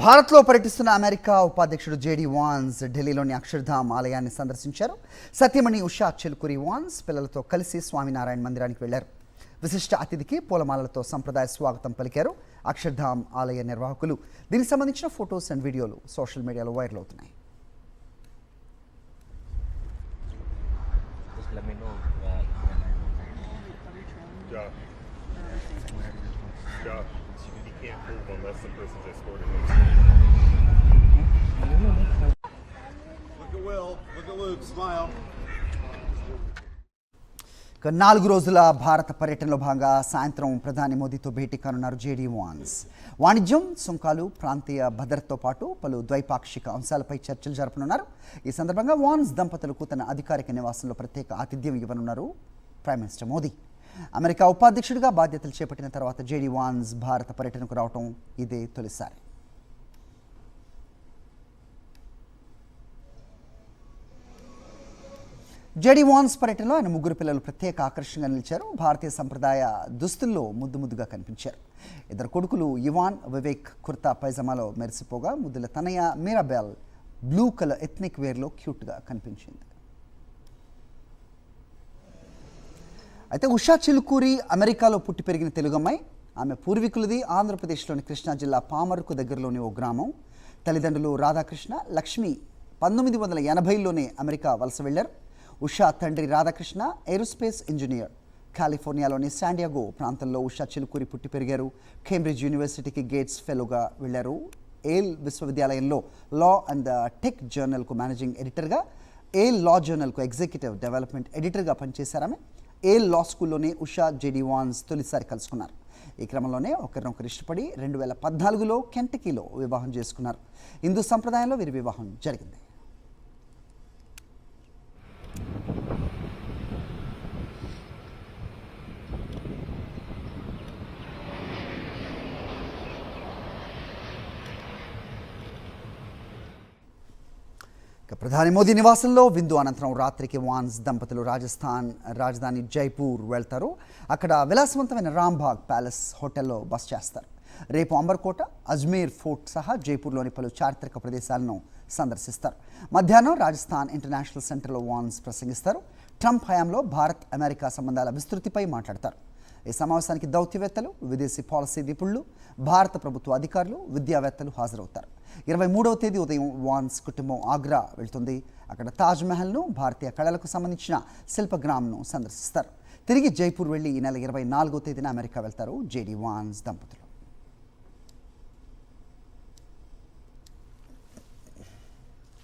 భారత్లో పర్యటిస్తున్న అమెరికా ఉపాధ్యక్షుడు జేడీ వాన్స్ ఢిల్లీలోని అక్షర్ధామ్ ఆలయాన్ని సందర్శించారు. సత్యమణి ఉషా చిలుకూరి వాన్స్ పిల్లలతో కలిసి స్వామినారాయణ మందిరానికి వెళ్లారు. విశిష్ట అతిథికి పూలమాలలతో సంప్రదాయ స్వాగతం పలికారు అక్షర్ధామ్ ఆలయ నిర్వాహకులు. దీనికి సంబంధించిన ఫొటోస్ అండ్ వీడియోలు సోషల్ మీడియాలో వైరల్ అవుతున్నాయి. Unless the person's escorted. Look at Will. Look at Luke. Smile. 4 రోజుల భారత పర్యటనలో భాగంగా సాయంత్రం ప్రధాని మోదీతో భేటీ కానున్నారు జేడీ వాన్స్. వాణిజ్యం, సుంకాలు, ప్రాంతీయ భద్రతతో పాటు పలు ద్వైపాక్షిక అంశాలపై చర్చలు జరపనున్నారు. ఈ సందర్భంగా వాన్స్ దంపతులకు తన అధికారిక నివాసంలో ప్రత్యేక ఆతిథ్యం ఇవ్వనున్నారు ప్రైమ్ మినిస్టర్ మోదీ. అమెరికా ఉపాధ్యక్షుడిగా బాధ్యతలు చేపట్టిన తర్వాత జేడీ వాన్స్ భారత పర్యటనకు రావడం ఇదే తొలిసారి. జేడీ వాన్స్ పర్యటనలో ఆయన ముగ్గురు పిల్లలు ప్రత్యేక ఆకర్షణగా నిలిచారు. భారతీయ సంప్రదాయ దుస్తుల్లో ముద్దుగా కనిపించారు. ఇద్దరు కొడుకులు ఇవాన్, వివేక్ కుర్తా పైజామాలో మెరిసిపోగా ముద్దుల తనయ మీరాబెల్ బ్లూ కలర్ ఎథ్నిక్ వేర్లో క్యూట్గా కనిపించింది. అయితే ఉషా చిలుకూరి అమెరికాలో పుట్టి పెరిగిన తెలుగమ్మాయి. ఆమె పూర్వీకులది ఆంధ్రప్రదేశ్లోని కృష్ణా జిల్లా పామరుకు దగ్గరలోని ఓ గ్రామం. తల్లిదండ్రులు రాధాకృష్ణ, లక్ష్మి 1980లోనే అమెరికా వలస వెళ్లారు. ఉషా తండ్రి రాధాకృష్ణ ఏరోస్పేస్ ఇంజనీర్. కాలిఫోర్నియాలోని శాండియాగో ప్రాంతంలో ఉషా చిలుకూరి పుట్టి పెరిగారు. కేంబ్రిడ్జ్ యూనివర్సిటీకి గేట్స్ ఫెలోగా వెళ్లారు. ఏల్ విశ్వవిద్యాలయంలో లా అండ్ టెక్ జర్నల్కు మేనేజింగ్ ఎడిటర్గా, ఏల్ లా జర్నల్కు ఎగ్జిక్యూటివ్ డెవలప్మెంట్ ఎడిటర్గా పనిచేశారామె. ఏల్ లా స్కూల్లోనే ఉషా, జేడీ వాన్స్ తొలిసారి కలుసుకున్నారు. ఈ క్రమంలోనే ఒకరినొకరు ఇష్టపడి 2014లో కెంటకీలో వివాహం చేసుకున్నారు. హిందూ సంప్రదాయంలో వీరి వివాహం జరిగింది. ప్రధాని మోదీ నివాసంలో విందు అనంతరం రాత్రికి వాన్స్ దంపతులు రాజస్థాన్ రాజధాని జైపూర్ వెళ్తారు. అక్కడ విలాసవంతమైన రాంబాగ్ ప్యాలెస్ హోటల్లో బస చేస్తారు. రేపు అంబర్కోట, అజ్మీర్ ఫోర్ట్ సహా జైపూర్లోని పలు చారిత్రక ప్రదేశాలను సందర్శిస్తారు. మధ్యాహ్నం రాజస్థాన్ ఇంటర్నేషనల్ సెంటర్లో వాన్స్ ప్రసంగిస్తారు. ట్రంప్ హయాంలో భారత్ అమెరికా సంబంధాల విస్తృతిపై మాట్లాడతారు. ఈ సమావేశానికి దౌత్యవేత్తలు, విదేశీ పాలసీ నిపుణులు, భారత ప్రభుత్వ అధికారులు, విద్యావేత్తలు హాజరవుతారు. 23వ తేదీ ఉదయం వాన్స్ కుటుంబం ఆగ్రా వెళ్తుంది. అక్కడ తాజ్మహల్ను, భారతీయ కళలకు సంబంధించిన శిల్పగ్రామ్ను సందర్శిస్తారు. తిరిగి జైపూర్ వెళ్లి ఈ నెల 24వ తేదీన అమెరికా వెళ్తారు జేడీ వాన్స్ దంపతులు.